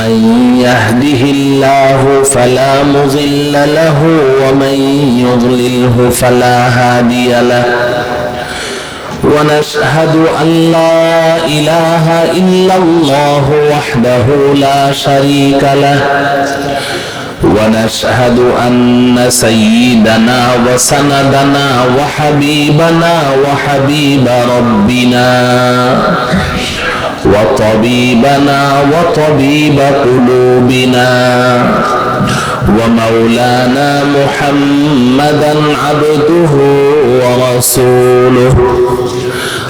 من يهده الله فلا مضل له ومن يضلله فلا هادي له ونشهد أن لا إله إلا الله وحده لا شريك له ونشهد أن سيدنا وسندنا وحبيبنا وحبيب ربنا وطبيبنا وطبيب قلوبنا ومولانا محمدا عبده ورسوله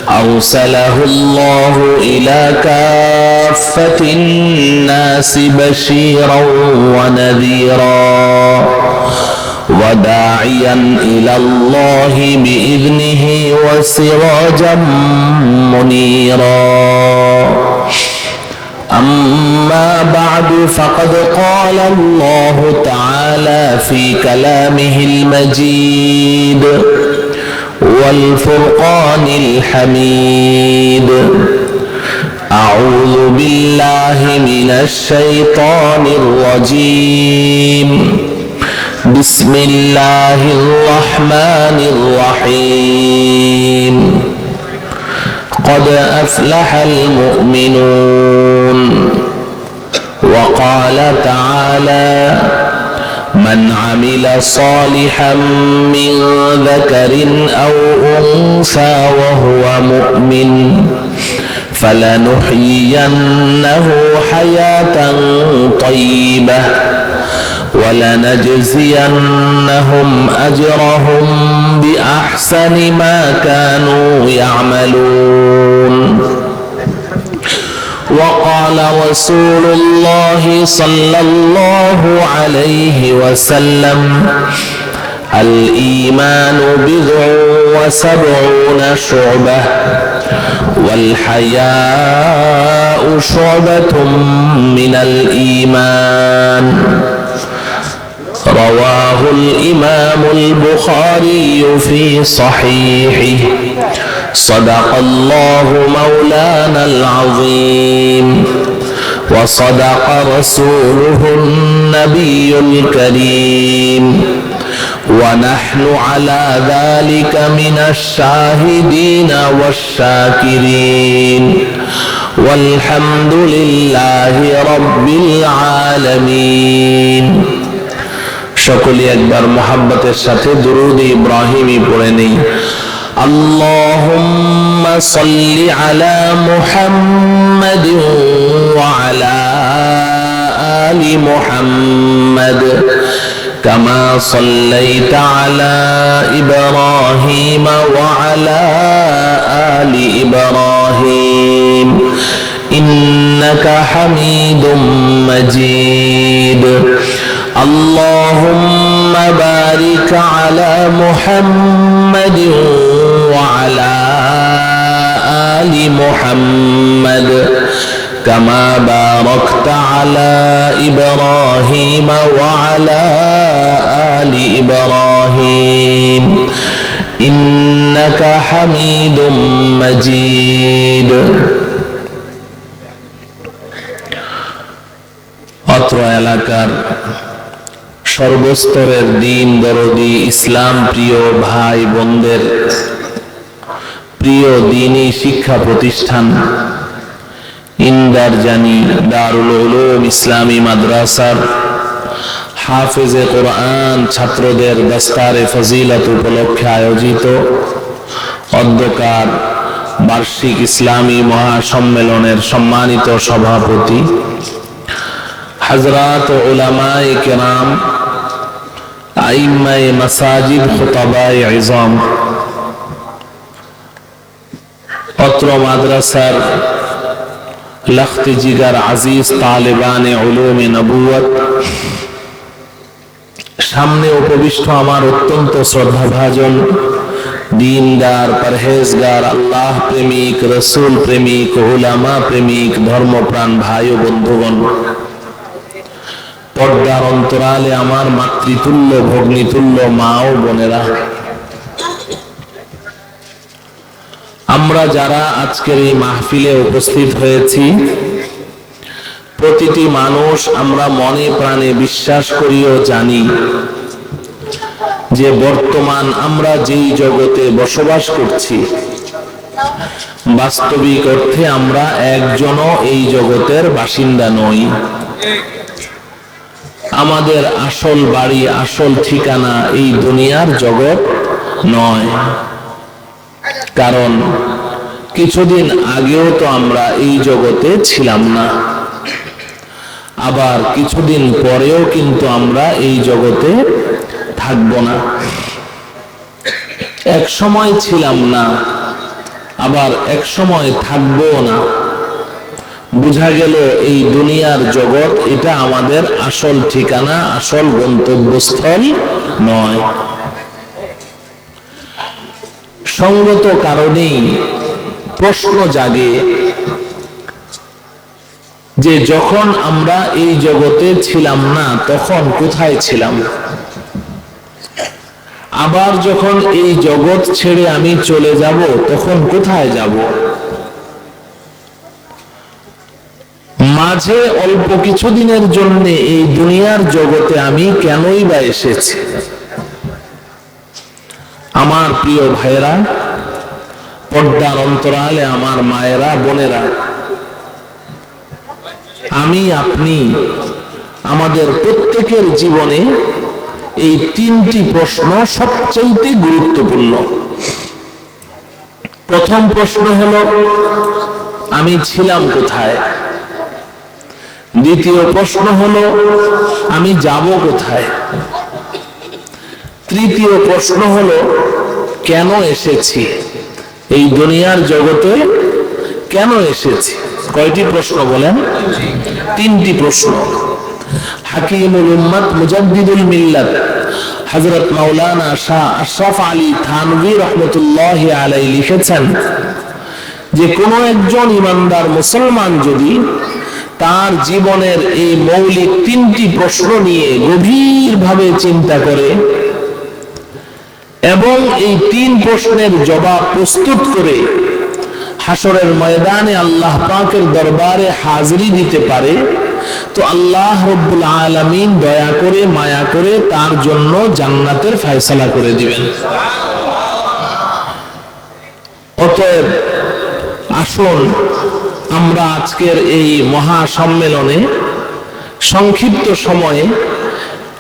أرسله الله إلى كافة الناس بشيرا ونذيرا وداعيا إلى الله بإذنه وسراجا منيرا أما بعد فقد قال الله تعالى في كلامه المجيد والفرقان الحميد أعوذ بالله من الشيطان الرجيم بسم الله الرحمن الرحيم قد أفلح المؤمنون وقال تعالى من عمل صالحا من ذكر أو أنثى وهو مؤمن فلنحيينه حياة طيبة ولنجزينهم أجرهم بأحسن ما كانوا يعملون وقال رسول الله صلى الله عليه وسلم الإيمان 79 شعبة والحياء شعبة من الإيمان رواه الإمام البخاري في صحيحه صدق الله مولانا العظيم وصدق رسوله النبي الكريم ونحن على ذلك من الشاهدين والشاكرين والحمد لله رب العالمين সকলে একবার মুহাব্বতের সাথে দুরূদ ইব্রাহিমি পড়ে নেই আল্লাহুম্মা সাল্লি আলা মুহাম্মাদিন ওয়া আলা আলি মুহাম্মাদ كما صليت على إبراهيم وعلى آل إبراهيم إنك حميد مجيد اللهم بارك على محمد وعلى آل محمد كما باركت على إبراهيم وعلى آل إبراهيم إنك حميد مجيد অত্র এলাকার সর্বস্তরের দিন দরদি ইসলাম প্রিয় ভাই বোনদের প্রিয় দ্বীনি শিক্ষা প্রতিষ্ঠান ইন্দারজানি দারুল উলুম ইসলামী মাদ্রাসার হাফেজে কোরআন ছাত্রদের দস্তারে ফজিলত উপলক্ষে আয়োজিত অধ্যকার বার্ষিক ইসলামী মহাসম্মেলনের সম্মানিত সভাপতি হযরত উলামায়ে কেরাম আইম্মায়ে মাসাজিদ খুতাবায়ে ইজাম অত্র মাদ্রাসার লখত জিগার আজিজ তালেবানে উলুমে নবুয়ত সামনে উপবিষ্ট আমার অত্যন্ত শ্রদ্ধাভাজন दीनदार परहेजगार अल्लाह प्रेमिक रसूल प्रेमिक उलामा प्रेमिक धर्मप्राण भाई बंधुगण पर्दार अंतराले आमार मातृतुल्य भग्नितुल्य मा ओ बोनेरा আমরা যারা আজকের এই মাহফিলে উপস্থিত হয়েছি প্রতিটি মানুষ আমরা মনে প্রাণে বিশ্বাস করিও জানি যে বর্তমান আমরা যেই জগতে বসবাস করছি, বাস্তবিক অর্থে আমরা একজনও এই জগতের বাসিন্দা নই। আমাদের আসল বাড়ি, আসল ঠিকানা এই দুনিয়ার জগৎ নয়। কারণ কিছুদিন আগেও তো আমরা এই জগতে ছিলাম না, আবার কিছুদিন পরেও কিন্তু আমরা এই জগতে থাকবো না। এক সময় ছিলাম না, আবার এক সময় থাকবো না। বোঝা গেল এই দুনিয়ার জগৎ এটা আমাদের আসল ঠিকানা, আসল গন্তব্যস্থল নয়। সঙ্গত কারণেই প্রশ্ন জাগে যে যখন আমরা এই জগতে ছিলাম না তখন কোথায় ছিলাম, আবার যখন এই জগৎ ছেড়ে আমি চলে যাব তখন কোথায় যাব। মাঝে অল্প কিছুদিনের জন্য এই দুনিয়ার জগতে আমি কেনই বা এসেছি। আমার প্রিয় ভাইরা, পর্দার অন্তরালে আমার মায়েরা, বোনেরা, আমি আপনি আমাদের প্রত্যেকের জীবনে এই তিনটি প্রশ্ন সবচেয়ে গুরুত্বপূর্ণ। প্রথম প্রশ্ন হলো আমি ছিলাম কোথায়। দ্বিতীয় প্রশ্ন হলো আমি যাব কোথায়। তৃতীয় প্রশ্ন হলো কেন এসেছি, এই দুনিয়ার জগতে কেন এসেছি। কয়টি প্রশ্ন বলেন? তিনটি প্রশ্ন। হাকিমুল উম্মত মুজাদ্দিদুল মিল্লাত হযরত মাওলানা শাহ আশরাফ আলী থানভী রাহমাতুল্লাহি আলাইহি লিখেছেন যে কোনো একজন ঈমানদার মুসলমান যদি তার জীবনের এই মৌলিক তিনটি প্রশ্ন নিয়ে গভীরভাবে চিন্তা করে এবং এই তিন প্রশ্নের জবাব প্রস্তুত করে হাসরের ময়দানে আল্লাহ পাকের দরবারে হাজিরি দিতে পারে, তো আল্লাহ রাব্বুল আলামিন দয়া করে মায়া করে তার জন্য জান্নাতের ফয়সালা করে দিবেন। অতএব আসুন আমরা আজকের এই মহা সম্মেলনে সংক্ষিপ্ত সময়ে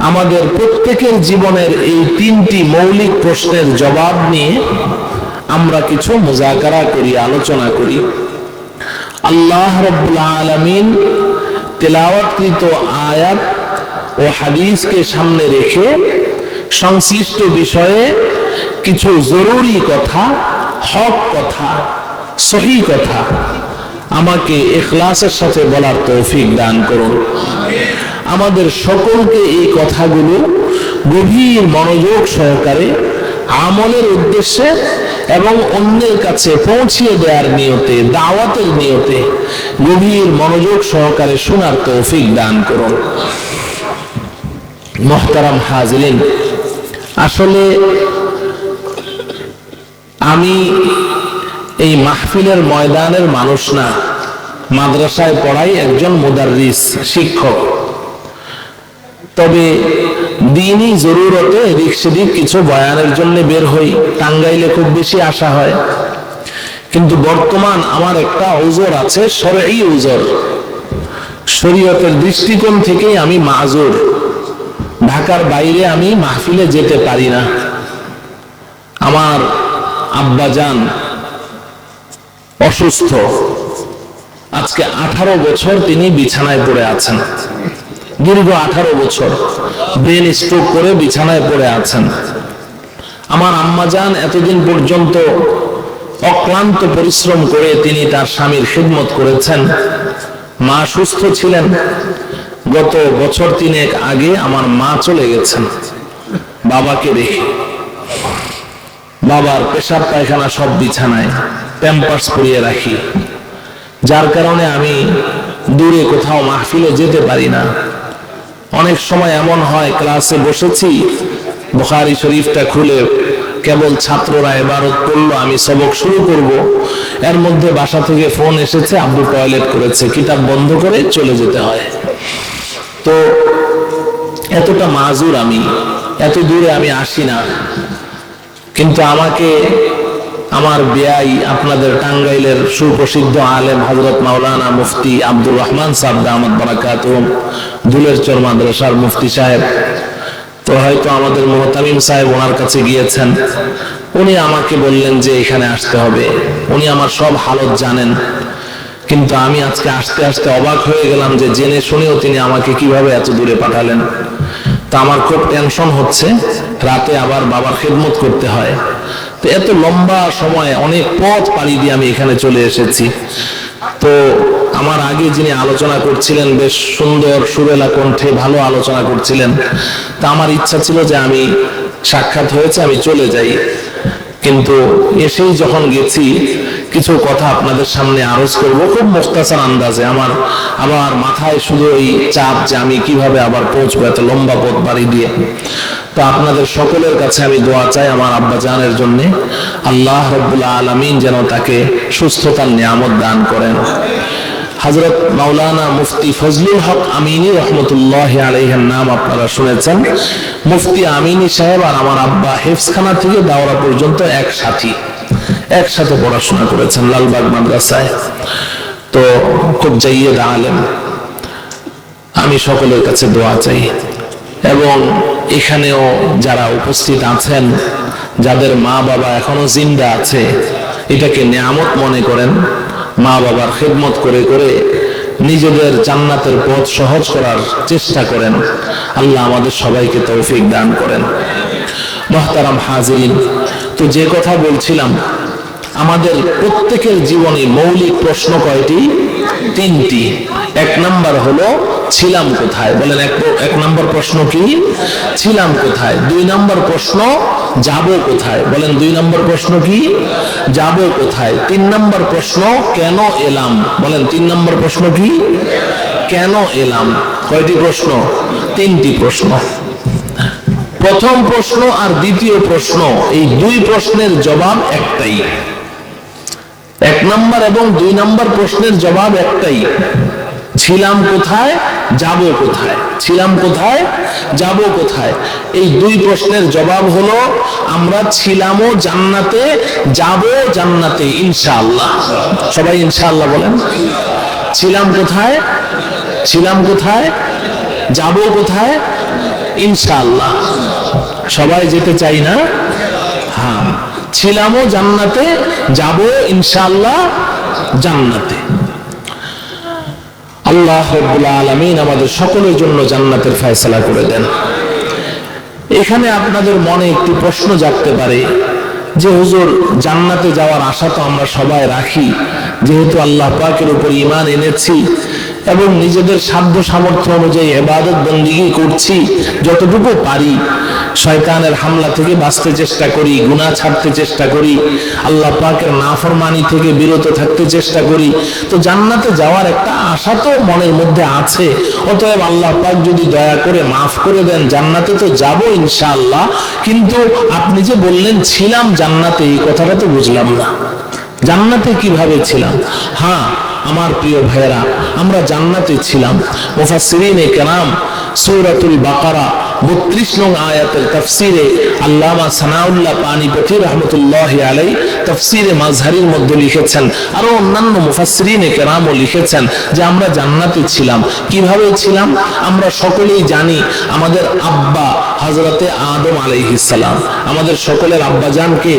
আমাদের প্রত্যেকের জীবনের এই তিনটি মৌলিক প্রশ্নের জবাব নিয়ে আমরা কিছু মুযাকারা করি, আলোচনা করি। আল্লাহ রাব্বুল আলামিন তেলাওয়াতকৃত আয়াত ও হাদিসকে সামনে রেখে সংশ্লিষ্ট বিষয়ে কিছু জরুরি কথা, হক কথা, সহি কথা আমাকে ইখলাসের সাথে বলার তৌফিক দান করুন। আমাদের সকলকে এই কথাগুলো গভীর মনোযোগ সহকারে আমলের উদ্দেশ্যে এবং অন্যের কাছে পৌঁছিয়ে দেওয়ার নিয়তে, দাওয়াতের নিয়তে গভীর মনোযোগ সহকারে শোনার তৌফিক দান করুন। মুহতারাম হাজিরিন, আসলে আমি এই মাহফিলের ময়দানের মানুষ না, মাদ্রাসায় পড়াই একজন মুদাররিস, শিক্ষক। তবে দিনই জরুরতে এদিক সেদিক কিছু বয়ানের জন্য বের হই, টাঙ্গাইলে খুব বেশি আসা হয়। কিন্তু বর্তমান আমার একটা উযর আছে, শরঈ উযর, শরীয়তের দৃষ্টিকোণ থেকেই আমি মাযুর। ঢাকার বাইরে আমি মাহফিলে যেতে পারি না। আমার আব্বাজান অসুস্থ, আজকে 18 বছর তিনি বিছানায় পড়ে আছেন, দীর্ঘ 18 বছর ব্রেন স্ট্রোক করে বিছানায় পড়ে আছেন। আমার আম্মাজান এতদিন পর্যন্ত অক্লান্ত পরিশ্রম করে তিনি তার স্বামীর খিদমত করেছেন। মা সুস্থ ছিলেন। গত বছর 3 আগে আমার মা চলে গেছেন বাবাকে রেখে। বাবার পেশাব পায়খানা সব বিছানায়, প্যাম্পার্স পরিয়ে রাখি, যার কারণে আমি দূরে কোথাও মাহফিলে যেতে পারি না। অনেক সময় এমন হয় ক্লাসে বসেছি, বুখারী শরীফটা খুলে কেবল ছাত্ররা ইবাদত করলো, আমি সবক শুরু করব, এর মধ্যে বাসা থেকে ফোন এসেছে, আব্বু টয়লেট করেছে, কিতাব বন্ধ করে চলে যেতে হয়। তো এতটা মাজুর, আমি এত দূরে আমি আসি না, কিন্তু আমাকে আমার বেয়াই আপনাদের টাঙ্গাইলের সুপ্রসিদ্ধ আলেম হযরত মাওলানা মুফতি আব্দুর রহমান সাহেব দামাত বারাকাতুহুম, দুলেরচর মাদ্রাসার মুফতি সাহেব, তো হয়তো আমাদের মুহতামিম সাহেব ওনার কাছে গিয়েছেন, উনি আমাকে বললেন যে এখানে আসতে হবে। উনি আমার সব হালত জানেন, কিন্তু আমি আজকে আসতে আসতে অবাক হয়ে গেলাম যে জেনে শুনেও তিনি আমাকে কিভাবে এত দূরে পাঠালেন। তা আমার খুব টেনশন হচ্ছে, রাতে আবার বাবার খেদমত করতে হয়, তো এত লম্বা সময় অনেক পথ পাড়ি দিয়ে আমি এখানে চলে এসেছি। তো আমার আগে যিনি আলোচনা করছিলেন বেশ সুন্দর সুরেলা কণ্ঠে ভালো আলোচনা করছিলেন, তা আমার ইচ্ছা ছিল যে আমি সাক্ষাৎ হয়েছে আমি চলে যাই, কিন্তু এসেই যখন গেছি কিছু কথা আপনাদের সামনে আরজ করব খুব মুখতাসার আন্দাজে। আমার মাথায় শুধু এই চাপ যে আমি কিভাবে আবার পৌঁছবো এত লম্বা পথ বাড়ি দিয়ে। তো আপনাদের সকলের কাছে আমি দোয়া চাই আমার আব্বা জানের জন্য, আল্লাহ রাব্বুল আলামিন যেন তাকে সুস্থতার নিয়ামত দান করেন। হযরত মাওলানা মুফতি ফজলুল হক আমিনী রহমতুল্লাহ আলাইহির নাম আপনারা শুনেছেন। মুফতি আমিনী সাহেব আর আমার আব্বা হেফজখানা থেকে দাওরা পর্যন্ত একসাথে পড়াশোনা করেছেন লালবাগ মাদ্রাসায়। তো খুব জাইয়েদ আলেম, আমি সকলের কাছে দোয়া চাই, এবং এখানেও যারা উপস্থিত আছেন যাদের মা বাবা এখনো জিন্দা আছে, এটাকে নিয়ামত মনে করেন, মা বাবার খেদমত করে করে নিজেদের জান্নাতের পথ সহজ করার চেষ্টা করেন। আল্লাহ আমাদের সবাইকে তৌফিক দান করেন। মুহতারাম হাজিরিন, তো যে কথা বলছিলাম, আমাদের প্রত্যেকের জীবনে মৌলিক প্রশ্ন কয়টি? তিনটি। এক নাম্বার হলো ছিলাম কোথায়, বলেন এক নাম্বার প্রশ্ন কি? ছিলাম কোথায়। দুই নাম্বার প্রশ্ন যাব কোথায়, বলেন দুই নাম্বার প্রশ্ন কি? যাব কোথায়। তিন নাম্বার প্রশ্ন কেন এলাম, বলেন তিন নাম্বার প্রশ্ন কি? কেন এলাম। কয়টি প্রশ্ন? তিনটি প্রশ্ন। প্রথম প্রশ্ন আর দ্বিতীয় প্রশ্ন, এই দুই প্রশ্নের জবাব একটাই। এক নাম্বার এবং দুই নাম্বার প্রশ্নের জবাব একটাই, ছিলাম কোথায়, যাব কোথায়। ছিলাম কোথায়, যাব কোথায়। এই দুই প্রশ্নের জবাব হলো আমরা ছিলামও জান্নাতে, যাব জান্নাতে ইনশাআল্লাহ। সবাই ইনশাআল্লাহ বলেন। ছিলাম কোথায়, ছিলাম কোথায়, যাব কোথায়, ইনশাআল্লাহ। সবাই যেতে চাই না? হ্যাঁ, ছিলামও জান্নাতে, যাব ইনশাআল্লাহ জান্নাতে। আল্লাহ রাব্বুল আলামিন আমাদের সকলের জন্য জান্নাতের ফয়সালা করে দেন। এখানে আপনাদের মনে একটি প্রশ্ন জাগতে পারে যে হুজুর, জান্নাতে যাওয়ার আশা তো আমরা সবাই রাখি, যেহেতু আল্লাহ পাকের উপর ঈমান এনেছি এবং নিজেদের সাধ্য সামর্থ্য অনুযায়ী ইবাদত বন্দেগী করছি, যতটুকু পারি শয়তানের হামলা থেকে বাঁচতে চেষ্টা করি, গুনাহ ছাড়তে চেষ্টা করি, আল্লাহ পাকের নাফরমানি থেকে বিরত থাকতে চেষ্টা করি, তো জান্নাতে যাওয়ার একটা আশা তো মনের মধ্যে আছে। অতএব আল্লাহ পাক যদি দয়া করে মাফ করে দেন, জান্নাতে তো যাব ইনশাআল্লাহ। কিন্তু আপনি যে বললেন ছিলাম জান্নাতে, এই কথাটা তো বুঝলাম না। জান্নাতে কিভাবে ছিলাম? হ্যাঁ আমার প্রিয় ভাইয়েরা, আমরা জান্নাতে ছিলাম। মুফাসসিরিনে কেরাম সূরাতুল বাকারা 32 নং আয়াতের তাফসিরে আল্লামা সানাউল্লাহ পানিপথী রহমতুল্লাহি আলাইহি তাফসিরে মাযহারির মধ্যে লিখেছেন, আরো অন্যান্য মুফাসসিরিনে কেরামও লিখেছেন যে আমরা জান্নাতে ছিলাম। কিভাবে ছিলাম? আমরা সকলেই জানি আমাদের আব্বা হযরতে আদম আলাইহিস সালাম, আমাদের সকলের আব্বা জান কে?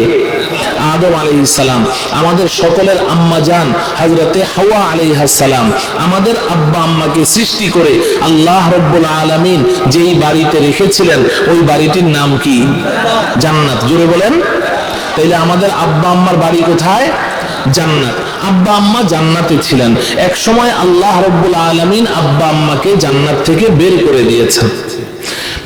আদম আলাইহিস সালাম। আমাদের সকলের আম্মা জান হযরতে হাওয়া আলাইহাস সালাম। আমাদের আব্বা আম্মাকে সৃষ্টি করে আল্লাহ রাব্বুল আলামিন যেই বাড়িতে রেখেছিলেন ওই বাড়িটির নাম কি? জান্নাত। জোরে বলেন। তাইলে আমাদের আব্বা আম্মার বাড়ি কোথায়? জান্নাত। আব্বা আম্মা জান্নাতে ছিলেন। এক সময় আল্লাহ রাব্বুল আলামিন আব্বা আম্মাকে জান্নাত থেকে বের করে দিয়েছেন।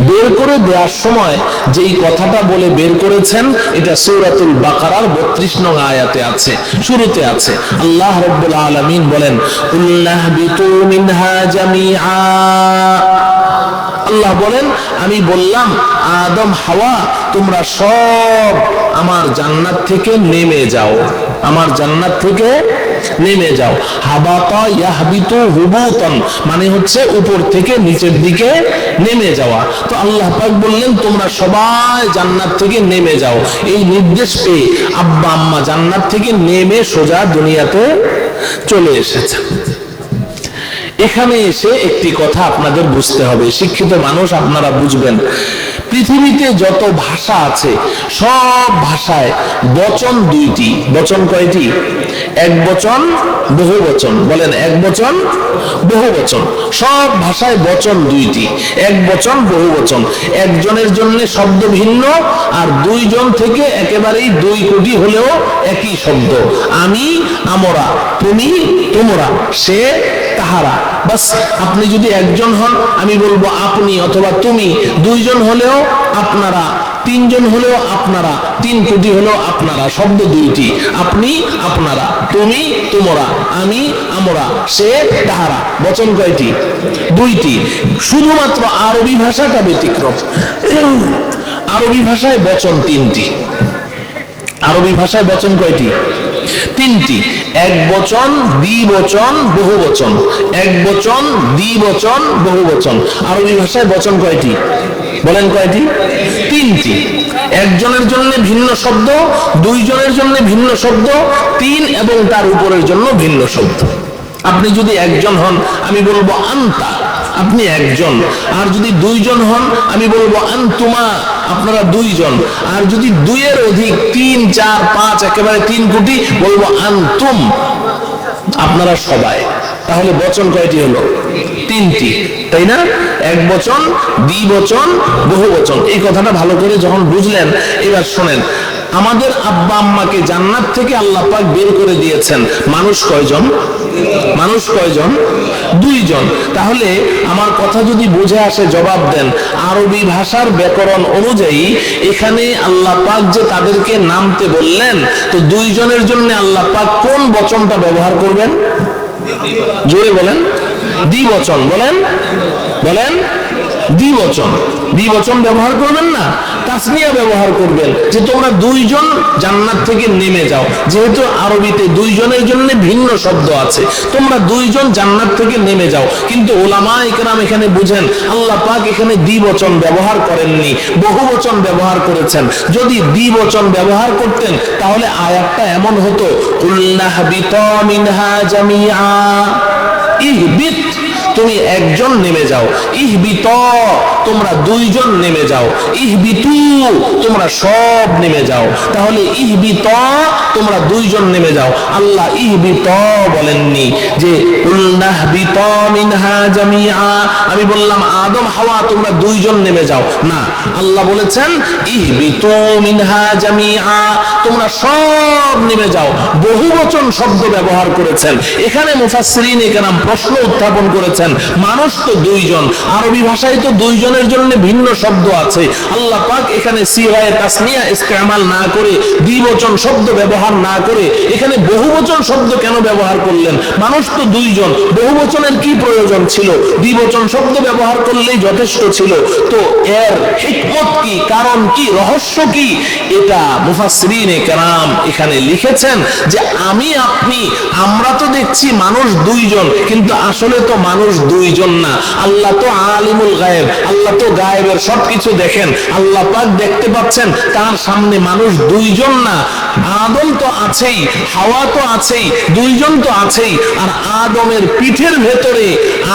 বের করে দেওয়ার সময় যেই কথাটা বলে বের করেছেন, এটা সূরাতুল বাকারার 32 নং আয়াতে আছে, শুরুতে আছে। আল্লাহ রাব্বুল আলামিন বলেন, কুল্লাহবিতু মিনহা জামিআ। আল্লাহ আল্লাহ বলেন, আমি বললাম আদম হাওয়া তোমরা সব আমার জান্নাত থেকে নেমে যাও, আমার জান্নাত থেকে নেমে যাও। হাবাতা ইয়াহবিতু হুবুতান মানে হচ্ছে উপর থেকে নিচের দিকে নেমে যাওয়া। তো আল্লাহ পাক বললেন তোমরা সবাই জান্নাত থেকে নেমে যাও। এই নির্দেশ পেয়ে আব্বা আম্মা জান্নাত থেকে নেমে সোজা দুনিয়াতে চলে এসেছে। এখানে এসে একটি কথা আপনাদের বুঝতে হবে, শিক্ষিত মানুষ আপনারা বুঝবেন, পৃথিবীতে যত ভাষা আছে সব ভাষায় বচন দুইটি। বচন কয়টি? এক বচন, বহু বচন। বলেন, এক বচন, বহু বচন। সব ভাষায় বচন দুইটি, এক বচন, বহু বচন। একজনের জন্য শব্দ ভিন্ন, আর দুইজন থেকে একেবারেই 2 কোটি হলেও একই শব্দ। আমি, আমরা, তুমি, তোমরা, সে, তাহারা। বাস আপনি যদি একজন হন আমি বলবো আপনি অথবা তুমি, 2 জন হলেও আপনারা, 3 জন হলেও আপনারা, 3 কোটি হলেও আপনারা। শব্দ দুইটি, আপনি, আপনারা, তুমি, তোমরা, আমি, আমরা, সে, তাহারা। বচন কয়টি? 2টি। শুধুমাত্র আরবি ভাষাটা ব্যতিক্রম। আরবি ভাষায় বচন 3টি। আরবি ভাষায় বচন কয়টি? 3টি। এক বচন, দ্বিবচন, বহু বচন। এক বচন, দ্বিবচন, বহু বচন। আরবি ভাষায় বচন কয়টি? বলেন কয়টি? 3টি। একজনের জন্য ভিন্ন শব্দ, 2 জনের জন্য ভিন্ন শব্দ, 3 এবং তার উপরের জন্য ভিন্ন শব্দ। আপনি যদি একজন হন আমি বলবো আন্তা, আপনি একজন। আর যদি 2 জন হন আমি বলবো আনতুমা, আপনারা 2 জন। আর যদি 2 এর অধিক, 3, 4, 5 একেবারে 3 কোটি, বলবো আনতুম, আপনারা সবাই। তাহলে বচন কয়টি হলো? 3টি, তাই না? এক বচন, দ্বিবচন, বহু বচন। এই কথাটা ভালো করে যখন বুঝলেন, এবার শোনেন, আমাদের আব্বা আম্মাকে জান্নাত থেকে আল্লাহ পাক বের করে দিয়েছেন। মানুষ কয়জন? মানুষ কয়জন? 2 জন। তাহলে আমার কথা যদি বুঝে আসে জবাব দেন। আরবি ভাষার ব্যাকরণ অনুযায়ী এখানে আল্লাহ পাক যে তাদেরকে নামতে বললেন, তো 2 জনের জন্য আল্লাহ পাক কোন বচনটা ব্যবহার করবেন? জোরে বলেন। দ্বিবচন। বলেন, বলেন, দ্বিবচন। দ্বিবচন ব্যবহার করবেন না, তাসনিয়া ব্যবহার করবেন, যে তোমরা 2 জন জান্নাত থেকে নেমে যাও। যেহেতু আরবিতে 2 জনের জন্য ভিন্ন শব্দ আছে, তোমরা 2 জন জান্নাত থেকে নেমে যাও। কিন্তু উলামায়ে কেরাম এখানে বুঝেন, আল্লাহ পাক এখানে দ্বিবচন ব্যবহার করেননি, বহুবচন ব্যবহার করেছেন। যদি দ্বিবচন ব্যবহার করতেন তাহলে আয়াতটা এমন হতো, কুল্লাহবিতা মিনহা জামিআ, ইহবিত তুমি একজন নেমে যাও, ইহবিত তোমরা 2 জন নেমে যাও, ইহবিতু তোমরা সব নেমে যাও। তাহলে ইহবিত তোমরা 2 জন নেমে যাও। আল্লাহ ইহবিত বলেননি যে কুল্লাহবিত মিনহা জামিআ, আমি বললাম আদম হাওয়া তোমরা 2 জন নেমে যাও, না, আল্লাহ বলেছেন ইহবিতু মিনহা জামিআ, তোমরা সব নেমে যাও। বহুবচন শব্দ ব্যবহার করেছেন। এখানে মুফাসসিরিনে কেরাম প্রশ্ন উত্থাপন করেছেন, মানুষ তো 2 জন, আরবি ভাষায় তো 2 জনের জন্য ভিন্ন শব্দ আছে, আল্লাহ পাক এখানে সিগায়ে তাসনিয়া ইস্তেমাল না করে, দ্বিবচন শব্দ ব্যবহার না করে এখানে বহুবচন শব্দ কেন ব্যবহার করলেন? মানুষ তো 2 জন, বহুবচনের কি প্রয়োজন ছিল? দ্বিবচন শব্দ ব্যবহার করলেই যথেষ্ট ছিল। তো এর হিকমত কি, কারণ কি, রহস্য কি? এটা মুফাসসিরিনে কেরাম এখানে লিখেছেন যে আমি, আপনি, আমরা তো দেখছি মানুষ 2 জন, কিন্তু আসলে তো মানুষ 2 জন না। আল্লাহ তো আলিমুল গায়েব, আল্লাহ তো গায়েবের সবকিছু দেখেন। আল্লাহ পাক দেখতে পাচ্ছেন তার সামনে মানুষ 2 জন না, আদম তো আছেই, হাওয়া তো আছেই, 2 জন তো আছেই। আর আদমের পিঠের ভেতরে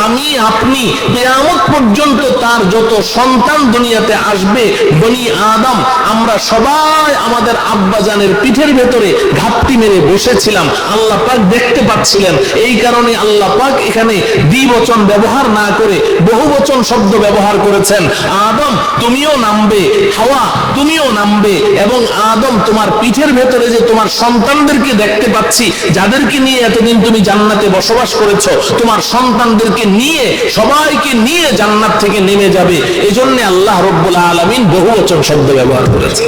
আমি, আপনি, কিয়ামত পর্যন্ত তার যত সন্তান দুনিয়াতে আসবে, বনি আদম, আমরা সবাই আমাদের আব্বাজানের পিঠের ভেতরে ঘাপটি মেরে বসেছিলাম। আল্লাহ পাক দেখতে পাচ্ছিলেন। এই কারণে আল্লাহ পাক এখানে দ্বিবচন ব্যবহার না করে বহুবচন শব্দ ব্যবহার করেছেন। আদম তুমিও নামবে, হাওয়া তুমিও নামবে, এবং আদম তোমার পিঠের ভেতরে যে তোমার সন্তানদেরকে দেখতে পাচ্ছি, যাদেরকে নিয়ে এতদিন তুমি জান্নাতে বসবাস করেছো, তোমার সন্তানদেরকে নিয়ে, সবাইকে নিয়ে জান্নাত থেকে নেমে যাবে। এজন্য আল্লাহ রাব্বুল আলামিন বহুবচন শব্দ ব্যবহার করেছে।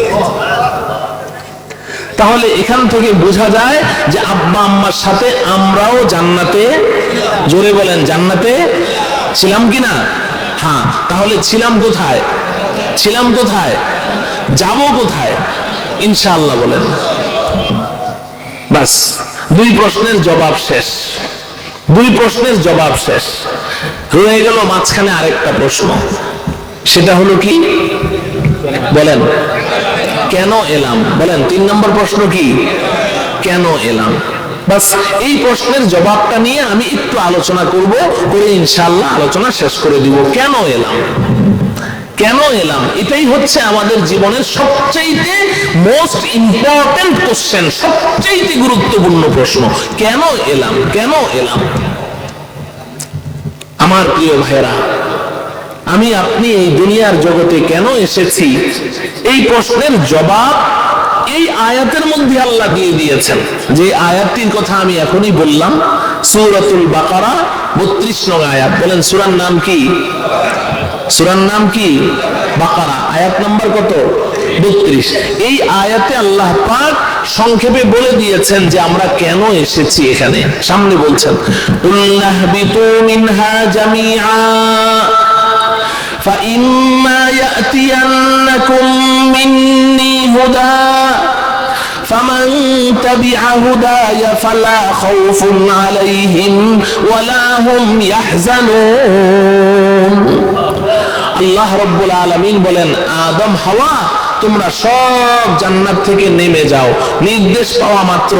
তাহলে এখান থেকে বোঝা যায় যে আব্বা আম্মার সাথে আমরাও জান্নাতে, জোরে বলেন, জান্নাতে ছিলাম কিনা? হ্যাঁ, তাহলে ছিলাম কোথায়? ছিলাম কোথায়? যাব কোথায়? ইনশাআল্লাহ বলেন। বাস, দুই প্রশ্নের জবাব শেষ। দুই প্রশ্নের জবাব শেষ। রয়ে গেল মাঝখানে আরেকটা প্রশ্ন। সেটা হলো কি? বলেন, কেন এলাম? বলেন, 3 নম্বর প্রশ্ন কি? কেন এলাম? বাস, এই প্রশ্নের জবাবটা নিয়ে আমি একটু আলোচনা করব, করে ইনশাআল্লাহ আলোচনা শেষ করে দিব। কেন এলাম? কেন এলাম? এটাই হচ্ছে আমাদের জীবনের সবচেয়ে মোস্ট ইম্পর্টেন্ট কোশ্চেন, সবচেয়ে গুরুত্বপূর্ণ প্রশ্ন। কেন এলাম? কেন এলাম? আমার প্রিয় ভাইরা, আমি আপনি এই দুনিয়ার জগতে কেন এসেছি, এই প্রশ্নের জবাব এই আয়াতের মধ্যে আল্লাহ দিয়ে দিয়েছেন। যে আয়াতটির কথা আমি এখনই বললাম, সূরাতুল বাকারা 32 নং আয়াত। বলেন, সূরার নাম কি? সূরার নাম কি? বাকারা। আয়াত নাম্বার কত? 32। এই আয়াতে আল্লাহ পাক সংক্ষেপে বলে দিয়েছেন যে আমরা কেন এসেছি এখানে। সামনে বলছেন, উল্লাহবিতু মিনহা জামিআ فإما يأتينكم مني هدى فمن تبع هداي فلا خوف عليهم ولا هم يحزنون। আল্লাহ রাব্বুল আলামিন বলেন, আদম হাওয়া তোমরা সব জান্নাত থেকে নেমে যাও। নির্দেশ পাওয়া মাত্র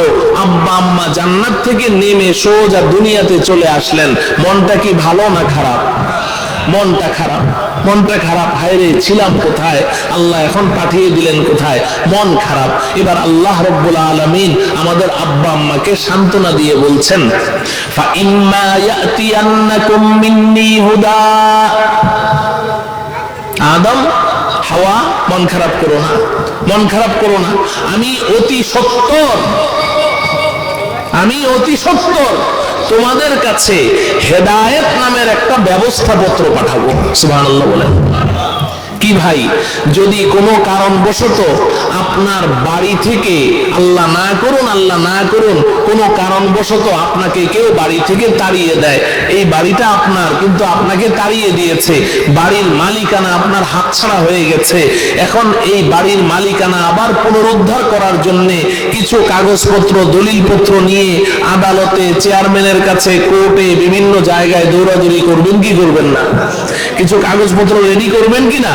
আব্বা আম্মা জান্নাত থেকে নেমে সোজা দুনিয়াতে চলে আসলেন। মনটা কি ভালো না খারাপ? মনটা খারাপ। মনটা খারাপ। হায়রে, ছিলাম কোথায়, আল্লাহ এখন পাঠিয়ে দিলেন কোথায়? মন খারাপ। এবার আল্লাহ রাব্বুল আলামিন আমাদের আব্বা আম্মাকে সান্ত্বনা দিয়ে বলছেন, ফাইম্মা ইয়াতিয়ান্নাকুম মিন্নি হুদা। আদম হাওয়া, মন খারাপ করো না, মন খারাপ করো না। আমি অতি সত্বর তোমাদের কাছে হেদায়েত নামের একটা ব্যবস্থাপত্র পাঠাবো। সুবহানাল্লাহ বলেন। কি ভাই, যদি কোনো কারণবশত আপনার বাড়ি থেকে, আল্লাহ না করুন কোনো কারণবশত আপনাকে কেউ বাড়ি থেকে তাড়িয়ে দেয়, এই বাড়িটা আপনার কিন্তু আপনাকে তাড়িয়ে দিয়েছে, বাড়ির মালিকানা আপনার হাতছাড়া হয়ে গেছে। এখন এই বাড়ির মালিকানা আবার পুনরুদ্ধার করার জন্য কিছু কাগজপত্র দলিলপত্র নিয়ে আদালতে, চেয়ারম্যানের কাছে, কোর্টে, বিভিন্ন জায়গায় দৌড়াদৌড়ি করবেন কি করবেন না? কিছু কাগজপত্র রেডি করবেন কিনা?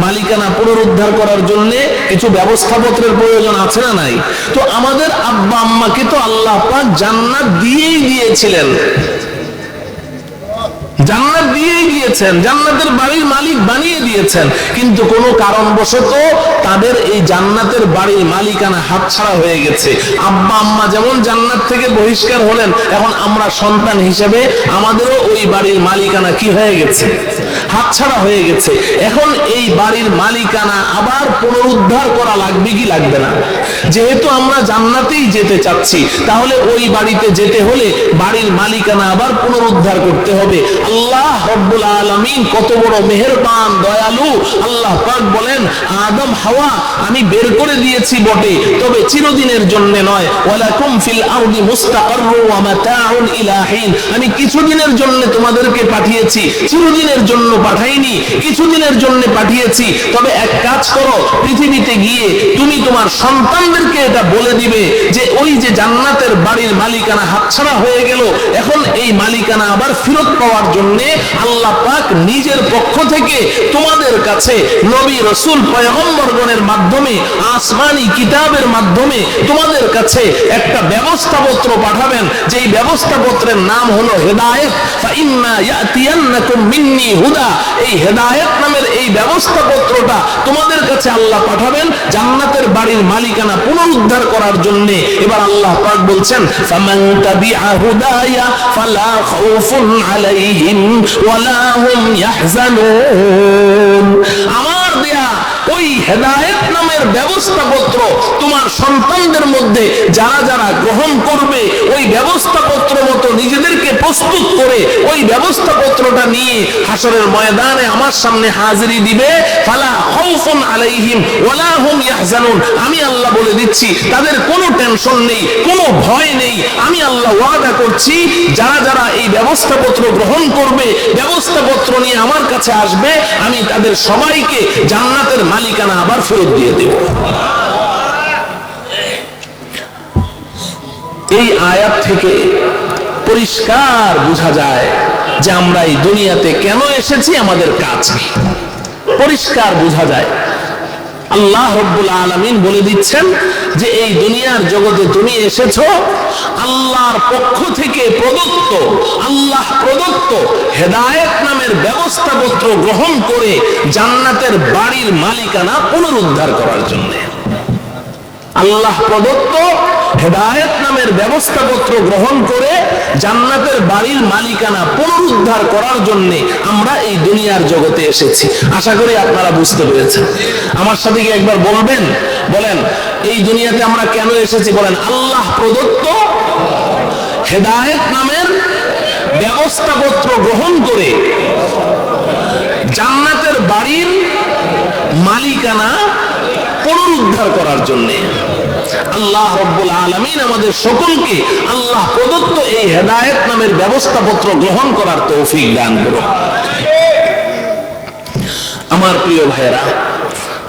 মালিকানা পুনরুদ্ধার করার জন্য কিছু ব্যবস্থাপত্রের প্রয়োজন আছে না নাই? তো আমাদের আব্বা আম্মাকে তো আল্লাহ পাক জান্নাত দিয়েই দিয়েছিলেন, জান্নাত দিয়েই দিয়েছেন, জান্নাতের বাড়ির মালিক বানিয়ে দিয়েছেন। কিন্তু কোনো কারণবশত তাদের এই জান্নাতের বাড়ির মালিকানা হাতছাড়া হয়ে গেছে। আব্বা আম্মা যেমন জান্নাত থেকে বহিষ্কার হলেন, এখন আমরা সন্তান হিসেবে আমাদেরও ওই বাড়ির মালিকানা কি হয়ে গেছে? হাতছাড়া হয়ে গেছে। এখন এই বাড়ির মালিকানা আবার পুনরুদ্ধার করা লাগবে কি লাগবে না? যেহেতু আমরা জান্নাতেই যেতে চাচ্ছি, তাহলে ওই বাড়িতে যেতে হলে বাড়ির মালিকানা আবার পুনরুদ্ধার করতে হবে। আল্লাহ রাব্বুল আলামিন কত বড় মেহেরবান, দয়ালু। আল্লাহ পাক বলেন, আদম হাওয়া আমি বের করে দিয়েছি বটে, তবে চিরদিনের জন্য নয়। ওয়ালাকুম ফিল আরদি মুস্তাকাররু ওয়া মাতাউন ইলা হিন। আমি কিছুদিনের জন্য তোমাদেরকে পাঠিয়েছি, চিরদিনের জন্য পাঠাইনি, কিছুদিনের জন্য পাঠিয়েছি। তবে এক কাজ করো, পৃথিবীতে গিয়ে তুমি তোমার সন্তানদেরকে এটা বলে দিবে যে ওই যে জান্নাতের বাড়ির মালিকানা হাতছাড়া হয়ে গেল, এখন এই মালিকানা আবার ফেরত পাওয়ার জন্য আল্লাহ পাক নিজের পক্ষ থেকে তোমাদের কাছে নবী রাসূল পয়গম্বরগণের মাধ্যমে, আসমানি কিতাবের মাধ্যমে তোমাদের কাছে একটা ব্যবস্থাপত্র পাঠাবেন, যেই ব্যবস্থাপত্রের নাম হলো হেদায়েত। ফাইম্মা ইয়াতিয়ান্নাকুম মিন্নি হুদা। এই হেদায়েত নামের এই ব্যবস্থাপত্রটা তোমাদের কাছে আল্লাহ পাঠাবেন জান্নাতের বাড়ির মালিকানা পুনরুদ্ধার করার জন্য। এবার আল্লাহ পাক বলছেন, ফামান তাবিআ হুদায়া ফালা খাউফুন আলাইহিম ওয়ালা হুম ইয়াহজানুন। আমার দেয়া ওই হেদায়েত নামের ব্যবস্থাপত্র তোমার সন্তানদের মধ্যে যারা যারা গ্রহণ করবে, ওই ব্যবস্থাপত্র মতো নিজেদেরকে প্রস্তুত করে ওই ব্যবস্থাপত্রটা নিয়ে হাসরের ময়দানে আমার সামনে হাজিরি দিবে, ফালা খাউফুন আলাইহিম ওয়ালা হুম ইয়াহজানুন। আমি আল্লাহ বলে দিচ্ছি তাদের কোনো টেনশন নেই, কোনো ভয় নেই। আমি আল্লাহ ওয়াদা করছি যারা যারা এই ব্যবস্থাপত্র গ্রহণ করবে, ব্যবস্থাপত্র নিয়ে আমার কাছে আসবে, আমি তাদের সবাইকে জান্নাতের মালিকানা আবার ফেরত দিয়ে দেব। এই আয়াত থেকে পরিষ্কার বোঝা যায় যে আমরা এই দুনিয়াতে কেন এসেছি, আমাদের কাজ কি, পরিষ্কার বোঝা যায়। আল্লাহ রাব্বুল আলামিন বলে দিচ্ছেন যে এই দুনিয়ার জগতে তুমি এসেছো আল্লাহর পক্ষ থেকে প্রদত্ত, আল্লাহ প্রদত্ত হেদায়েত নামের ব্যবস্থাপত্র গ্রহণ করে জান্নাতের বাড়ির মালিকানা পুনরুদ্ধার করার জন্য। আল্লাহ প্রদত্ত হেদায়েত নামের ব্যবস্থাপত্র গ্রহণ করে জান্নাতের বাড়ির মালিকানা পুনরুদ্ধার করার জন্য আমরা এই দুনিয়ার জগতে এসেছি। আশা করি আপনারা বুঝতে পেরেছেন। আমার সাথে কি একবার বলবেন, বলেন এই দুনিয়াতে আমরা কেন এসেছি? বলেন আল্লাহ প্রদত্ত হেদায়েত নামের ব্যবস্থাপত্র গ্রহণ করে জান্নাতের বাড়ির মালিকানা পুনরুদ্ধার করার জন্য। আল্লাহ রাব্বুল আলামিন আমাদের সকলকে আল্লাহ প্রদত্ত এই হেদায়েত নামের ব্যবস্থাপত্র গ্রহণ করার তৌফিক দান করুন। আমার প্রিয় ভাইয়েরা,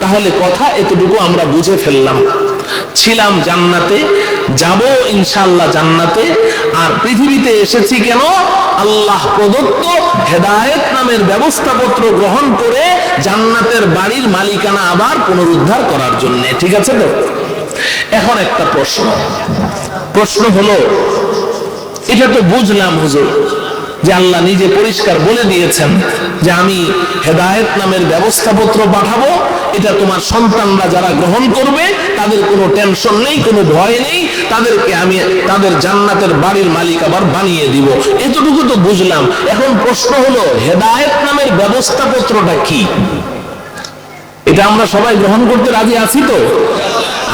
তাহলে কথা এতটুকু আমরা বুঝে ফেললাম, ছিলাম জান্নাতে, যাব ইনশাআল্লাহ জান্নাতে। আর পৃথিবীতে এসেছি কেন? আল্লাহ প্রদত্ত হেদায়েত নামের ব্যবস্থাপত্র গ্রহণ করে জান্নাতের বাড়ির মালিকানা আবার পুনরুদ্ধার করার জন্য। ঠিক আছে তো? এখন একটা প্রশ্ন হলো, এটা তো বুঝলাম হুজুর যে আল্লাহ নিজে পরিষ্কার বলে দিয়েছেন যে আমি হেদায়েত নামের ব্যবস্থাপত্র পাঠাবো, এটা তোমার সন্তানরা যারা গ্রহণ করবে তাদের কোনো টেনশন নেই, কোনো ভয় নেই, তাদেরকে আমি তাদের জান্নাতের বাড়ির মালিক আবার বানিয়ে দিব। এতটুকু তো বুঝলাম। এখন প্রশ্ন হলো হেদায়েত নামের ব্যবস্থাপত্রটা কি? এটা আমরা সবাই গ্রহণ করতে রাজি আছি তো?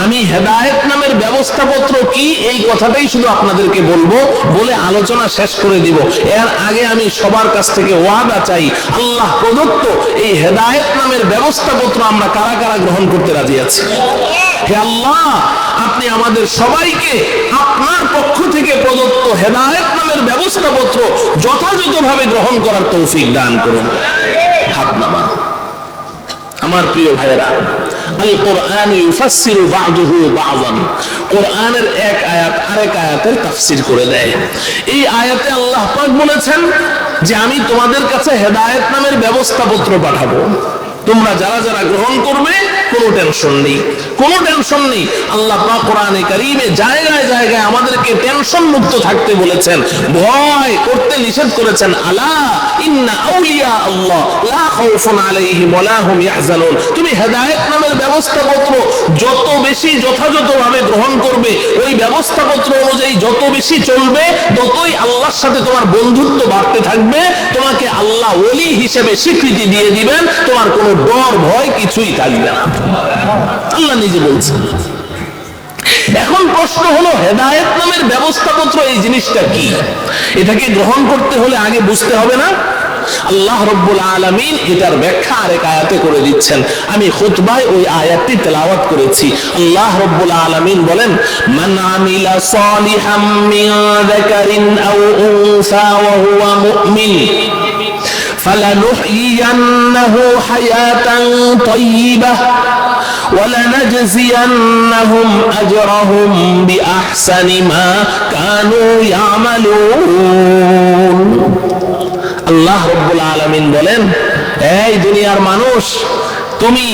আমি হেদায়েত নামের ব্যবস্থাপত্র কি এই কথাটাই শুধু আপনাদেরকে বলবো, বলে আলোচনা শেষ করে দিব। এর আগে আমি সবার কাছ থেকে ওয়াদা চাই, আল্লাহ প্রদত্ত এই হেদায়েত নামের ব্যবস্থাপত্র আমরা কারা কারা গ্রহণ করতে রাজি আছি? হে আল্লাহ, আপনি আমাদের সবাইকে আপনার পক্ষ থেকে প্রদত্ত হেদায়েত নামের ব্যবস্থাপত্র যথাযথভাবে গ্রহণ করার তৌফিক দান করুন। হাত নামান। আমার প্রিয় ভাইয়েরা, আল কোরআন ইউফাসসিরু বা'দুহু বা'দান, কোরআনের এক আয়াত আরেক আয়াতের তাফসীর করে দেয়। এই আয়াতে আল্লাহ পাক বলেছেন যে আমি তোমাদের কাছে হেদায়েত নামের ব্যবস্থাপত্র পাঠাবো, তোমরা যারা যারা গ্রহণ করবে কোনো টেনশন নেই, কোনো টেনশন নেই। আল্লাহ পাক কোরআনে কারীমে জায়গায় জায়গায় আমাদেরকে টেনশন মুক্ত থাকতে বলেছেন, ভয় করতে নিষেধ করেছেন। আলা ইন্না আউলিয়া আল্লাহ লা খাউফুন আলাইহিম ওয়া লা হুম ইয়াহজানুন। তুমি হেদায়েত নামের ব্যবস্থাপত্র যত বেশি যথাযথভাবে গ্রহণ করবে, ওই ব্যবস্থাপত্র অনুযায়ী যত বেশি চলবে, ততই আল্লাহর সাথে তোমার বন্ধুত্ব বাড়তে থাকবে, তোমাকে আল্লাহ ওলি হিসেবে স্বীকৃতি দিয়ে দিবেন, তোমার কোনো ডর ভয় কিছুই থাকবে না। আল্লাহ নিজে বলছেন। এখন প্রশ্ন হলো হেদায়েত নামের ব্যবস্থাপত্র এই জিনিসটা কি? এটাকে গ্রহণ করতে হলে আগে বুঝতে হবে না? আল্লাহ রাব্বুল আলামিন এটার ব্যাখ্যা আরেক আয়াতে করে দিচ্ছেন। আমি খুতবায় ওই আয়াতটি তেলাওয়াত করেছি। আল্লাহ রাব্বুল আলামিন বলেন, মান আমিলা সালিহাম মিন যাকারিন আও উনসা ওয়া হুয়া মুমিন فلنحيينه حياة طيبة ولنجزينهم أجرهم بأحسن ما كانوا يعملون। আল্লাহ রাব্বুল আলামিন বলেন, এই দুনিয়ার মানুষ, তুমি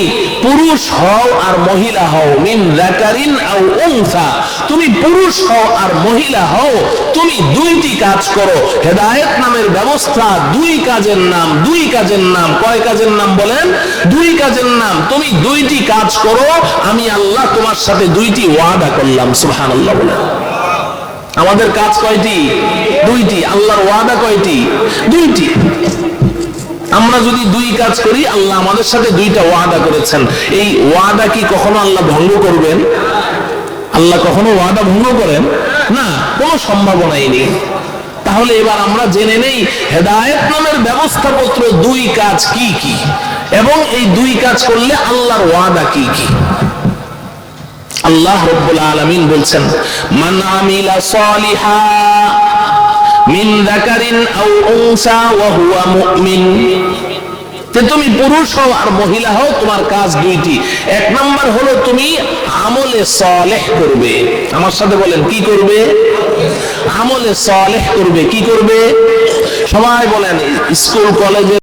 পুরুষ হও আর মহিলা হও, মিন যাকারিন আও উনসা, তুমি পুরুষ হও আর মহিলা হও, তুমি দুইটি কাজ করো। হেদায়েত নামের ব্যবস্থা দুই কাজের নাম, দুই কাজের নাম। কয় কাজের নাম বলেন? দুই কাজের নাম। তুমি দুইটি কাজ করো, আমি আল্লাহ তোমার সাথে দুইটি ওয়াদা করলাম। সুবহানাল্লাহ বলেন। আমাদের কাজ কয়টি? দুইটি। আল্লাহর ওয়াদা কয়টি? দুইটি। আমরা যদি দুই কাজ করি, আল্লাহ আমাদের সাথে দুইটা ওয়াদা করেছেন। এই ওয়াদা কি কখনো আল্লাহ ভঙ্গ করবেন? আল্লাহ কখনো ওয়াদা ভঙ্গ করেন না, কোনো সম্ভাবনাই নেই। তাহলে এবার আমরা জেনে নেই হেদায়েত নামের ব্যবস্থাপত্র দুই কাজ কি কি, এবং এই দুই কাজ করলে আল্লাহর ওয়াদা কি কি। আল্লাহ রাব্বুল আলামিন বলছেন, মান আমিলা সালিহা মিন যাকারিন আও উনসা ওয়া হুয়া মুমিন। তুমি পুরুষ হও আর মহিলা হও, তোমার কাজ দুইটি। এক নাম্বার হলো তুমি আমলে সালেহ করবে। আমার সাথে বলেন, কি করবে? আমলে সালেহ করবে। কি করবে? সবাই বলেন, স্কুল কলেজে